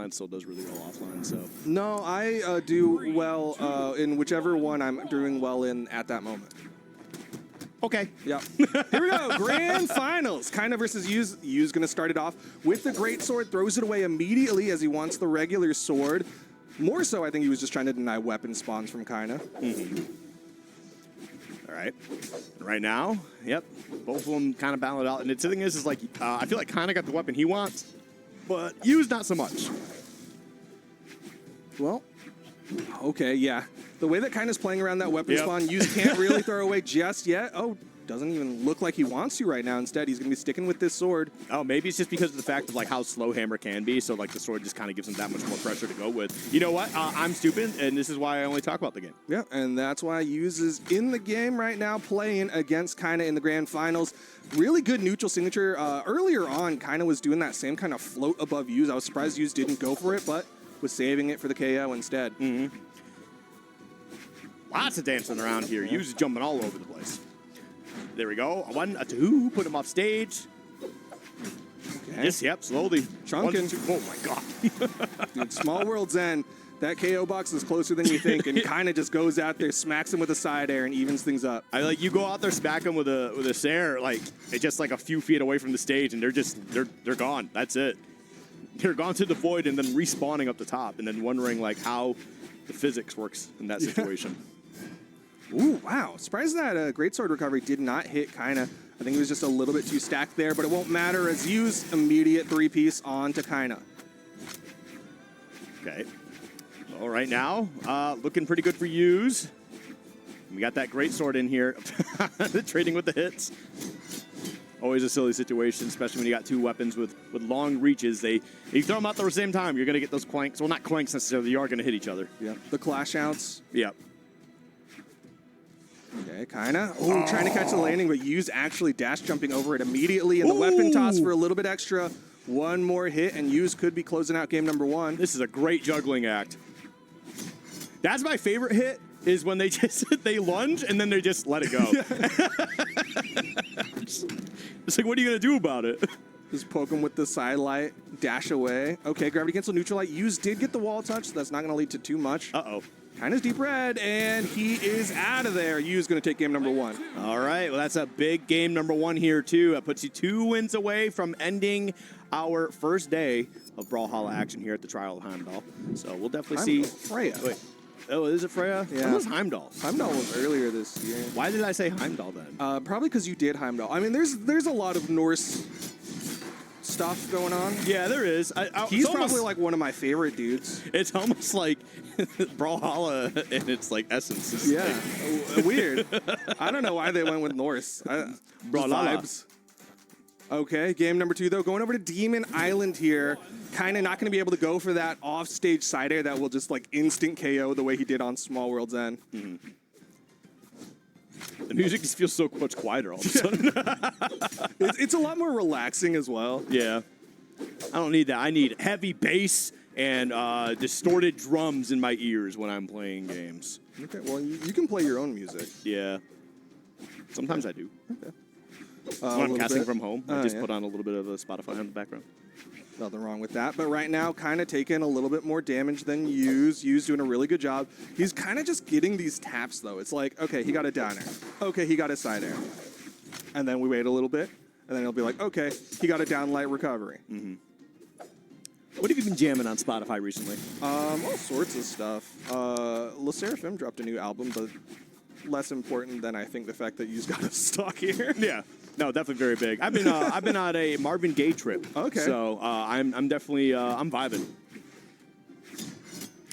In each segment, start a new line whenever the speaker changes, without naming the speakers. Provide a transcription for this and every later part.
defense still does really well offline. So
no, I do well in whichever one I'm doing well in at that moment.
okay,
Yep. Here we go. Grand finals. Kyna versus Yu's. Yu's going to start it off with the great sword. Throws it away immediately as he wants the regular sword. More so, I think he was just trying to deny weapon spawns from Kyna.
All right. Right now, yep, both of them kind of battle it out. And the thing is like, I feel like Kyna got the weapon he wants, but Yu's not so much.
Well, okay, yeah. The way that Kyna's playing around that weapon spawn, Yu's can't really throw away just yet. Oh, doesn't even look like he wants to right now. Instead, he's going to be sticking with this sword.
Oh, maybe it's just because of the fact of like how slow Hammer can be. So like the sword just kind of gives him that much more pressure to go with. You know what? I'm stupid, and this is why I only talk about the game.
Yeah, and that's why Yu's is in the game right now, playing against Kyna in the grand finals. Really good neutral signature. Earlier on, Kyna was doing that same kind of float above Yu's. I was surprised Yu's didn't go for it, but was saving it for the KO instead.
Lots of dancing around here. Yu's jumping all over the place. There we go. A 1, a 2. Put him off stage.
Okay.
Yes, yep, slowly.
Chunking.
1, 2. Oh, my God.
Dude, Small World's End. That KO box is closer than you think, and Kyna just goes out there, smacks him with a side air, and evens things up.
I like you go out there, smack him with a snare, like it's just like a few feet away from the stage, and they're gone. That's it. They're gone to the void and then respawning up the top, and then wondering like how the physics works in that situation.
Ooh, wow. Surprised that Greatsword recovery did not hit Kyna. I think it was just a little bit too stacked there, but it won't matter as Yu's immediate 3-piece on to Kyna.
Okay. Well, right now, looking pretty good for Yu's. We got that Greatsword in here, trading with the hits. Always a silly situation, especially when you got two weapons with long reaches. You throw them out there at the same time, you're going to get those clanks. Well, not clanks necessarily, you are going to hit each other.
Yeah. The clash outs.
Yep.
Okay, Kyna. Oh, trying to catch the landing, but Yu's actually dash jumping over it immediately, and the weapon toss for a little bit extra. One more hit, and Yu's could be closing out game number 1.
This is a great juggling act. That's my favorite hit, is when they just they lunge and then they just let it go. It's like, what are you going to do about it?
Just poke him with the side light, dash away. Okay, gravity cancel, neutral light. Yu's did get the wall touch, so that's not going to lead to too much.
Uh-oh.
Kyna's deep red, and he is out of there. Yu's going to take game number 1.
All right, well, that's a big game number 1 here, too. That puts you 2 wins away from ending our first day of brawlhalla action here at the Trial of Heimdall. So we'll definitely see.
Freya.
Wait. Oh, is it Freya?
Yeah.
When was Heimdall?
Heimdall was earlier this year.
Why did I say Heimdall then?
Probably because you did Heimdall. I mean, there's a lot of Norse stuff going on.
Yeah, there is.
He's probably like one of my favorite dudes.
It's almost like brawlhalla in its like essence. It's
yeah, weird. I don't know why they went with Norse.
Brawlhalla.
Vibes. Okay, game number 2 though. Going over to Demon Island here. Kinda not going to be able to go for that off-stage side air that will just like instant KO the way he did on Small World's End.
The music just feels so much quieter all of a sudden.
It's a lot more relaxing as well.
Yeah. I don't need that. I need heavy bass and distorted drums in my ears when I'm playing games.
Okay, well, you can play your own music.
Yeah. Sometimes I do.
Okay.
When I'm casting from home, I just put on a little bit of a Spotify in the background.
Nothing wrong with that. But right now, kind of taking a little bit more damage than Yu's. Yu's doing a really good job. He's kind of just getting these taps, though. It's like, okay, he got a down air. Okay, he got a side air. And then we wait a little bit, and then he'll be like, okay, he got a down light recovery.
What have you been jamming on Spotify recently?
All sorts of stuff. La Seraphim dropped a new album, but less important than I think the fact that Yu's got a stock here.
Yeah. No, definitely very big. I've been on a Marvin Gaye trip.
Okay.
So I'm definitely I'm vibing.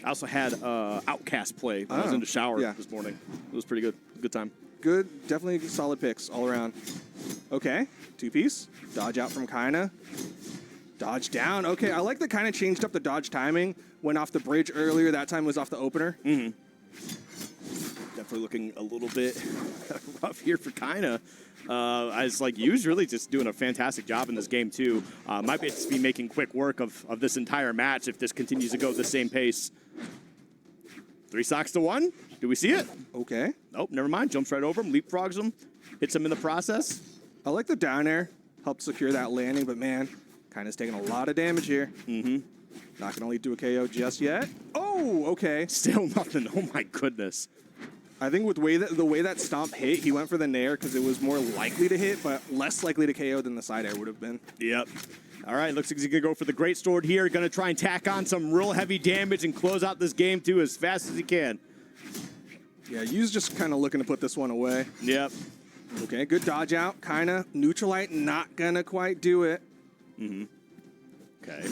I also had Outkast play when I was in the shower this morning. It was pretty good. Good time.
Good, definitely solid picks all around. Okay, 2-piece. Dodge out from Kyna. Dodge down. Okay, I like that Kyna changed up the dodge timing. Went off the bridge earlier. That time was off the opener.
Definitely looking a little bit rough here for Kyna. As like Yu's really just doing a fantastic job in this game too. Might be making quick work of this entire match if this continues to go at the same pace. 3 stocks to 1. Do we see it?
Okay.
Oh, never mind. Jumps right over him, leapfrogs him, hits him in the process.
I like the down air. Helped secure that landing, but man, Kyna's taking a lot of damage here. Not going to lead to a KO just yet. Oh, okay.
Still nothing. Oh, my goodness.
I think with the way that stomp hit, he went for the nair because it was more likely to hit, but less likely to KO than the side air would have been.
Yep. All right, looks like he's going to go for the Great Sword here. Going to try and tack on some real heavy damage and close out this game, too, as fast as he can.
Yeah, Yu's just kind of looking to put this one away.
Yep.
Okay, good dodge out. Kinda. Neutralite, not going to quite do it.
Okay.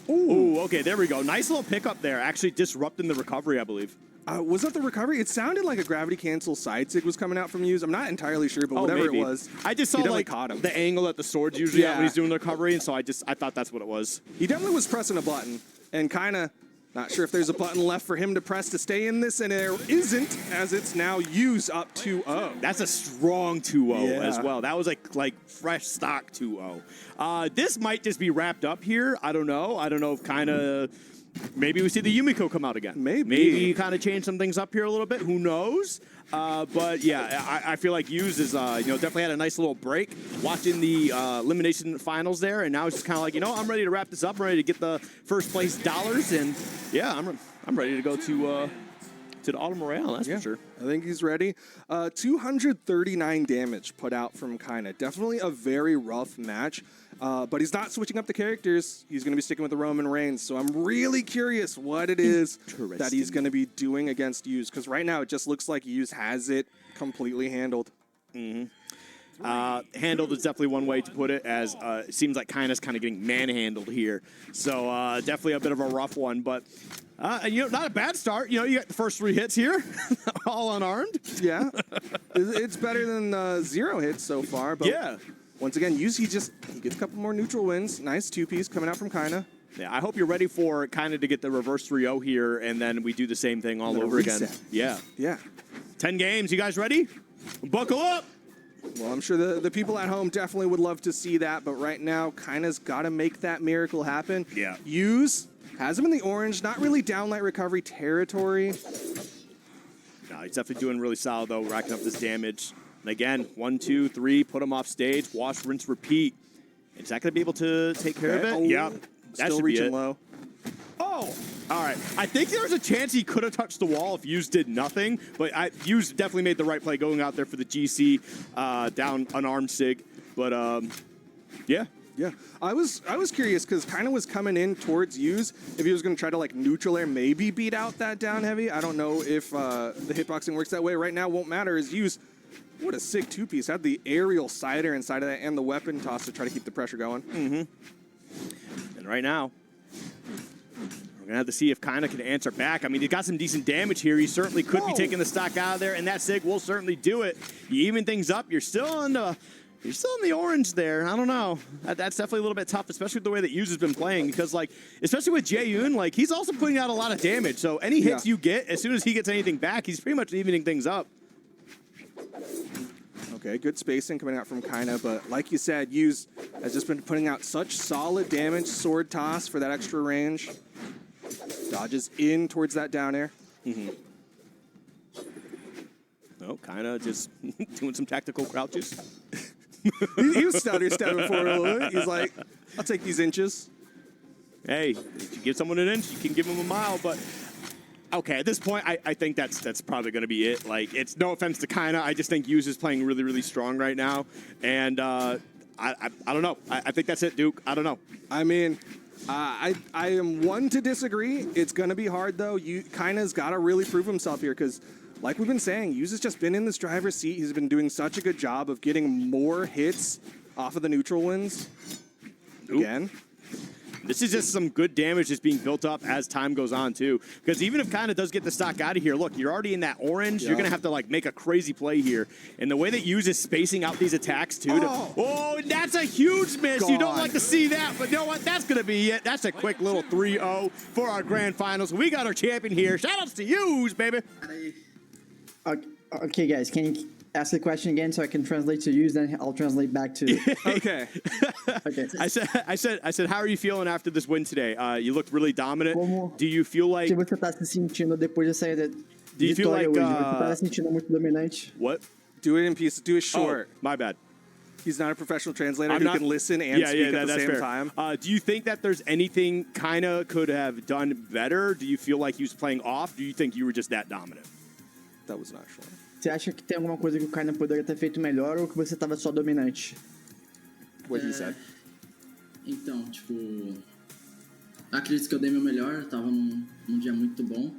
Ooh, okay, there we go. Nice little pickup there. Actually disrupting the recovery, I believe.
Was that the recovery? It sounded like a gravity cancel side sig was coming out from Yu's. I'm not entirely sure, but whatever
maybe.
it was,
I just saw
he definitely
like
caught him.
the angle that the sword's usually at
Yeah.
when he's doing the recovery, and so I thought that's what it was.
He definitely was pressing a button, and kinda not sure if there's a button left for him to press to stay in this, and there isn't, as it's now Yu's up 2-0.
That's a strong 2-0
Yeah.
as well. That was like fresh stock 2-0. This might just be wrapped up here. I don't know. I don't know if Kyna. Maybe we see the Yumiko come out again. Maybe kind of change some things up here a little bit. Who knows? But yeah, I feel like Yu's is definitely had a nice little break watching the elimination finals there, and now it's just kind of like, I'm ready to wrap this up. I'm ready to get the first place dollars, and yeah, I'm ready to go to the Auto Morale. That's for sure.
I think he's ready. 239 damage put out from Kyna. Definitely a very rough match. But he's not switching up the characters. He's going to be sticking with the Roman Reigns. So I'm really curious what it is that he's going to be doing against Yu's. Because right now it just looks like Yu's has it completely handled.
Handled is definitely one way to put it, as it seems like Kyna's kind of getting manhandled here. So definitely a bit of a rough one. But, not a bad start. You got the first 3 hits here, all unarmed.
Yeah. It's better than 0 hits so far. But
Yeah.
Once again, Yu's, he gets a couple more neutral wins. Nice 2-piece coming out from Kyna.
Yeah, I hope you're ready for Kyna to get the reverse 3-0 here, and then we do the same thing all over again. Yeah.
Yeah.
10 games. You guys ready? Buckle up.
Well, I'm sure the people at home definitely would love to see that, but right now, Kyna's got to make that miracle happen.
Yeah.
Yu's has him in the orange, not really downlight recovery territory.
No, he's definitely doing really solid, though, racking up this damage. And again, 1, 2, 3, put him off stage, wash, rinse, repeat. Is that going to be able to take care of it?
Oh,
yeah. That
still
should be
reaching
it.
low.
Oh, all right. I think there was a chance he could have touched the wall if Yu's did nothing, but Yu's definitely made the right play going out there for the GC down unarmed Sig. But, yeah.
Yeah, I was curious because Kyna was coming in towards Yu's if he was going to try to neutral air, maybe beat out that down heavy. I don't know if the hitboxing works that way. Right now, won't matter as Yu's. What a sick 2-piece. Had the aerial side air inside of that and the weapon toss to try to keep the pressure going.
And right now, we're going to have to see if Kyna can answer back. I mean, he got some decent damage here. He certainly could be taking the stock out of there, and that Sig will certainly do it. You even things up. You're still in the orange there. I don't know. That's definitely a little bit tough, especially with the way that Yu's has been playing, because, especially with Jae-yoon, he's also putting out a lot of damage. So any hits you get, as soon as he gets anything back, he's pretty much evening things up.
Okay, good spacing coming out from Kyna, but like you said, Yu's has just been putting out such solid damage. Sword toss for that extra range. Dodges in towards that down air.
Oh, Kyna just doing some tactical crouches.
he was stepping forward a little bit. He's like, I'll take these inches.
Hey, if you give someone an inch, you can give them a mile, but... Okay, at this point, I think that's probably going to be it. It's no offense to Kyna. I just think Yu's is playing really, really strong right now. And I don't know. I think that's it, Duke. I don't know.
I mean, I am one to disagree. It's going to be hard, though. Kyna's got to really prove himself here because, like we've been saying, Yu's has just been in this driver's seat. He's been doing such a good job of getting more hits off of the neutral wins. Again.
This is just some good damage that's being built up as time goes on, too. Because even if Kyna does get the stock out of here, look, you're already in that orange. You're going to have to, make a crazy play here. And the way that Yu's is spacing out these attacks, too. And that's a huge miss. You don't like to see that. But you know what? That's going to be it. That's a quick little 3-0 for our grand finals. We got our champion here. Shout-outs to Yu's, baby.
Okay, guys, can you ask the question again so I can translate to you? Then I'll translate back to.
Okay.
Okay.
I said, how are you feeling after this win today? You looked really dominant. Do you feel like?
Se você tá se sentindo depois dessa saída
Do you feel like?
hoje, você tá se sentindo muito dominante?
What?
Do it in pieces. Do it short.
Oh, my bad.
He's not a professional translator
I'm
who
not-
can listen and speak at the
that's
same
fair.
time.
Do you think that there's anything Kyna could have done better? Do you feel like he was playing off? Do you think you were just that dominant?
That was not sure.
Você acha que tem alguma coisa que o Kyna poderia ter feito melhor ou que você estava só dominante?
What he said.
Então, tipo, acredito que eu dei meu melhor, eu tava num dia muito bom,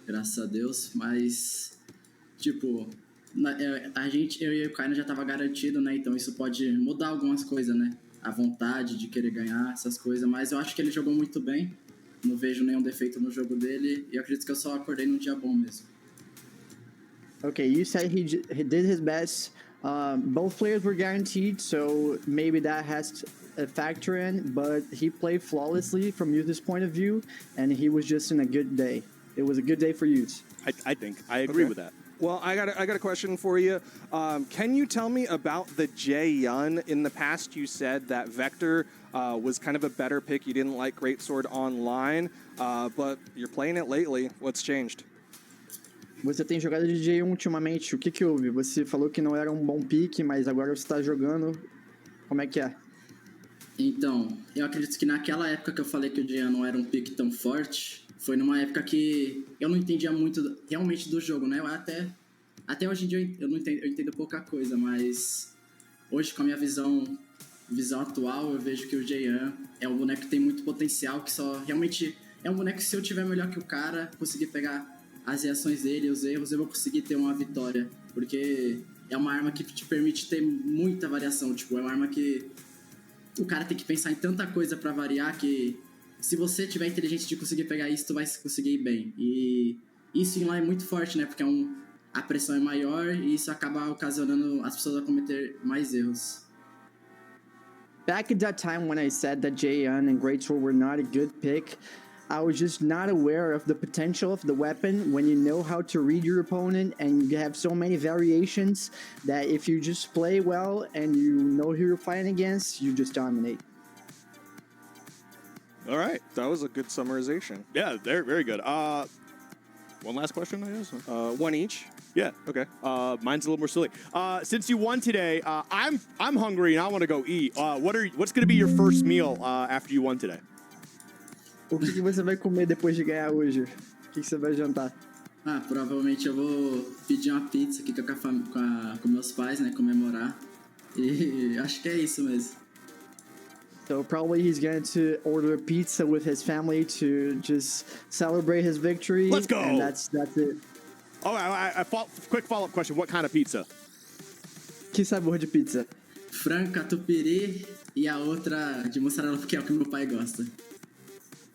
graças a Deus, mas, tipo, eu e o Kyna já tava garantido, né, então isso pode mudar algumas coisas, né, a vontade de querer ganhar, essas coisas, mas eu acho que ele jogou muito bem, não vejo nenhum defeito no jogo dele, e eu acredito que eu só acordei num dia bom mesmo.
Okay, you said he did his best. Both players were guaranteed, so maybe that has a factor in, but he played flawlessly from Youth's point of view, and he was just in a good day. It was a good day for Youth.
I think. I agree
Okay.
with that.
Well, I got a question for you. Can you tell me about the Jae-yun? In the past, you said that Vector was kind of a better pick. You didn't like Greatsword online, but you're playing it lately. What's changed?
Você tem jogado de J1 ultimamente, o que houve? Você falou que não era um bom pique, mas agora você está jogando. Como é que é?
Então, eu acredito que naquela época que eu falei que o Jean não era um pique tão forte, foi numa época que eu não entendia muito realmente do jogo, né? Até hoje em dia eu entendo pouca coisa, mas hoje com a minha visão atual, eu vejo que o Jean é um boneco que tem muito potencial, que só realmente é um boneco que se eu tiver melhor que o cara, conseguir pegar as reações dele, os erros, eu vou conseguir ter uma vitória, porque é uma arma que te permite ter muita variação, tipo, é uma arma que o cara tem que pensar em tanta coisa pra variar que se você tiver inteligente de conseguir pegar isso, tu vai conseguir ir bem. E isso em lá é muito forte, né? Porque a pressão é maior e isso acaba ocasionando as pessoas a cometer mais erros.
Back at that time when I said that Jae-yun and Greatsword were not a good pick, I was just not aware of the potential of the weapon when you know how to read your opponent and you have so many variations that if you just play well and you know who you're fighting against, you just dominate.
All right.
That was a good summarization.
Yeah, they're very good. One last question, I guess.
One each.
Yeah.
Okay.
Mine's a little more silly. Since you won today, I'm hungry and I want to go eat. What's going to be your first meal after you won today?
O que você vai comer depois de ganhar hoje? O que você vai jantar?
Provavelmente eu vou pedir uma pizza aqui com meus pais, né, comemorar. E acho que é isso mesmo.
So probably he's going to order a pizza with his family to just celebrate his victory.
Let's go!
And that's it.
Oh, quick follow-up question. What kind of pizza?
Que sabor de pizza?
Frango catupiry e a outra de mussarela, porque é o que meu pai gosta.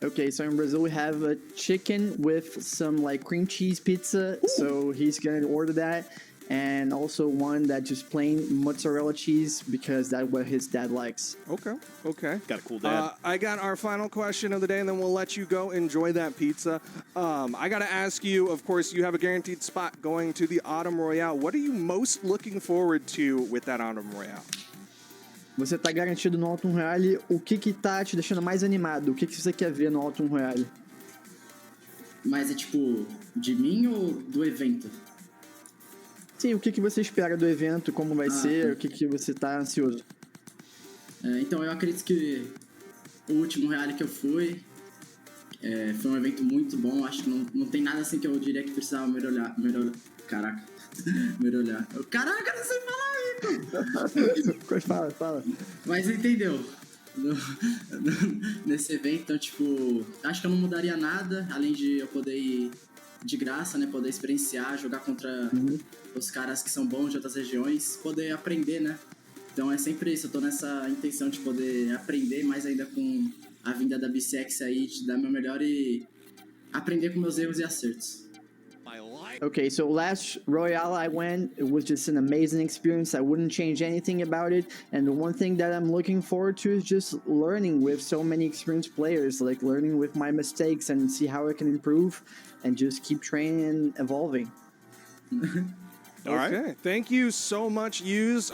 Okay, so in Brazil we have a chicken with some like cream cheese pizza. Ooh. So he's gonna order that, and also one that just plain mozzarella cheese because that's what his dad likes.
Okay.
Got a cool dad.
I got our final question of the day, and then we'll let you go enjoy that pizza. I got to ask you, of course, you have a guaranteed spot going to the Autumn Royale. What are you most looking forward to with that Autumn Royale?
Você tá garantido no Autumn Royale. O que tá te deixando mais animado? O que você quer ver no Autumn Royale?
Mas é tipo, de mim ou do evento?
Sim, o que você espera do evento, como vai ser, o que você tá ansioso?
Então, eu acredito que o último Royale que eu fui foi um evento muito bom. Acho que não tem nada assim que eu diria que precisava melhorar. Caraca, melhorar. Caraca, não sei falar, Rico!
Fala.
Mas entendeu? Nesse evento, então, tipo, acho que eu não mudaria nada, além de eu poder ir de graça, né? Poder experienciar, jogar contra os caras que são bons de outras regiões, poder aprender, né? Então é sempre isso, eu tô nessa intenção de poder aprender mais ainda com a vinda da BCX aí, de dar meu melhor e aprender com meus erros e acertos.
Okay, so last Royale I went, it was just an amazing experience. I wouldn't change anything about it. And the one thing that I'm looking forward to is just learning with so many experienced players, like learning with my mistakes and see how I can improve and just keep training and evolving.
All right.
Okay. Thank you so much, Yuz.